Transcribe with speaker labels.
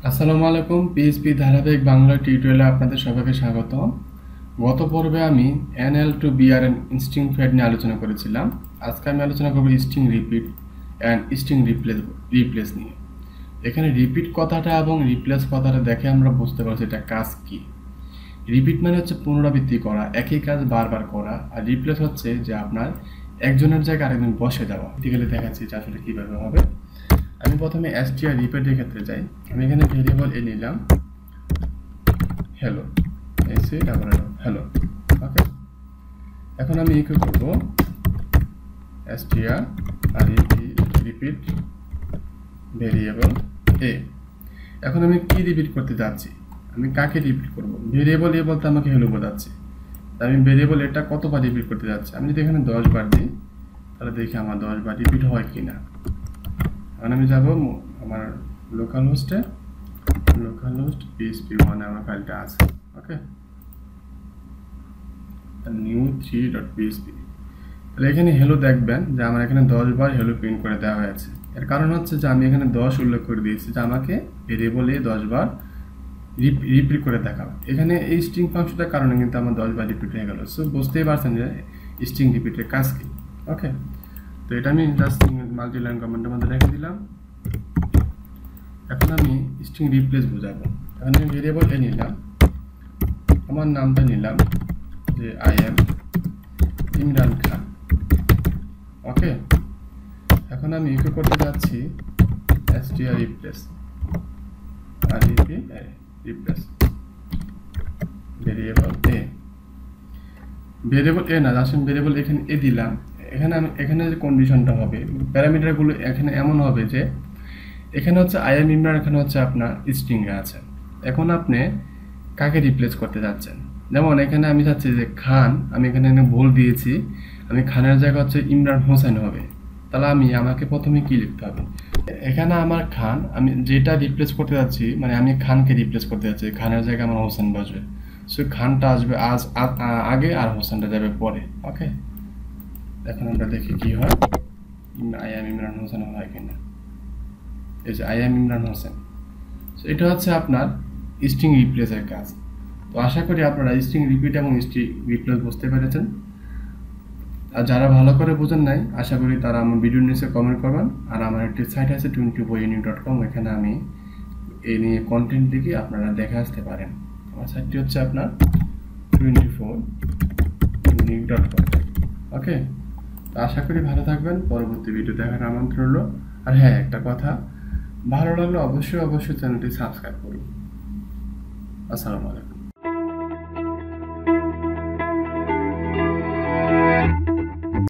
Speaker 1: আসসালামু আলাইকুম। পিএইচপি ধারাবাহিক বাংলা টিউটোরিয়ালে আপনাদের সবাইকে স্বাগত। গত পর্বে আমি NL to BRN string pad নিয়ে আলোচনা করেছিলাম। আজকে আমি আলোচনা করব string repeat and string replace নিয়ে। এখানে রিপিট কথাটা এবং রিপ্লেস কথাটা দেখে আমরা বুঝতে পারছি এটা কাজ কি। রিপিট মানে হচ্ছে পুনরাবৃত্তি করা, একই কাজ বারবার করা, আর রিপ্লেস হচ্ছে যে আপনার একজনের জায়গায় আরেকজন বসে দেওয়া। গেলে দেখাচ্ছি যে আসলে কীভাবে হবে। আমি প্রথমে str রিপিটের ক্ষেত্রে যাই। আমি এখানে ভেরিয়েবল এ নিলাম হ্যালো, এসে ডাবল হ্যালো। ওকে, এখন আমি কি করব, str রিপিট ভেরিয়েবল এ। এখন আমি কি রিপিট করতে যাচ্ছি, আমি কাকে রিপিট করব? ভেরিয়েবল এ বলতে আমাকে হ্যালো বোঝাচ্ছে। আমি ভেরিয়েবল এটা কতবার রিপিট করতে যাচ্ছি? আমি যদি এখানে 10 বার দিই তাহলে দেখি আমার 10 বার রিপিট হয় কিনা। এখন আমি যাব আমার লোকাল হোস্ট php1 আমার ফাইলটা আছে। ওকে, নিউ 3.php। তাহলে এখানে হ্যালো দেখবেন যে আমার এখানে 10 বার হ্যালো প্রিন্ট করে দেওয়া হয়েছে। এর কারণ হচ্ছে যে আমি এখানে 10 উল্লেখ করে দিয়েছি যে আমাকে ভেরিয়েবলে 10 বার রিপিট করে দেখাবে। এখানে এই স্ট্রিং ফাংশনটার কারণে কিন্তু আমার 10 বার রিপিট হয়ে গেল। সো বুঝতেই পারছেন যে স্ট্রিং রিপিটের কাজ কি। ওকে, তো এটা আমি জাস্ট মাল্টি লাইন কমেন্টের মধ্যে রেখে দিলাম। এখন আমি স্ট্রিং রিপ্লেস বোঝাবো। এখন আমি ভেরিয়েবল এ নিলাম, আমার নামটা নিলাম যে আই এম ইমরান খান। ওকে, এখন আমি কি করতে যাচ্ছি, str রিপ্লেস রিপ্লেস ভেরিয়েবল এ। ভেরিয়েবল এ না, আসলে ভেরিয়েবল এখানে এ দিলাম। এখানে যে কন্ডিশনটা হবে, প্যারামিটারগুলো এখানে এমন হবে যে এখানে হচ্ছে আই এম ইমরান, এখানে হচ্ছে আপনার স্ট্রিং এ আছে। এখন আপনি কাকে রিপ্লেস করতে যাচ্ছেন? যেমন এখানে আমি চাচ্ছি যে খান, আমি এখানে ভুল দিয়েছি, আমি খানের জায়গা হচ্ছে ইমরান হোসেন হবে। তাহলে আমাকে প্রথমে কি লিখতে হবে? এখানে আমার খান, আমি যেটা রিপ্লেস করতে যাচ্ছি, মানে আমি খানকে রিপ্লেস করতে যাচ্ছি, খানের জায়গায় আমার হোসেন বসবে। সো খানটা আসবে আগে আর হোসেনটা যাবে পরে। ওকে, এখন আমরা দেখি কি হয়, আই এম ইমরান হোসেন হয় কিনা। এই যে I am Imran Hossain. So এটা হচ্ছে আপনার স্ট্রিং রিপ্লেসের কাজ। তো আশা করি আপনারা স্ট্রিং রিপিট এবং স্ট্রিং রিপ্লেস বুঝতে পেরেছেন। আর যারা ভালো করে বোঝেন নাই, আশা করি তারা আমার ভিডিওর নিচে কমেন্ট করবেন। আর আমার একটি সাইট আছে 24unique.com, এখানে আমি এই নিয়ে কন্টেন্ট লিখে আপনারা দেখে আসতে পারেন। আমার সাইটটি হচ্ছে আপনার 24unique.com। ওকে, তো আশা করি ভালো থাকবেন। পরবর্তী ভিডিও দেখার আমন্ত্রণ রইল। আর হ্যাঁ, একটা কথা, ভালো লাগলে অবশ্যই চ্যানেলটি সাবস্ক্রাইব করুন। আসসালামু আলাইকুম।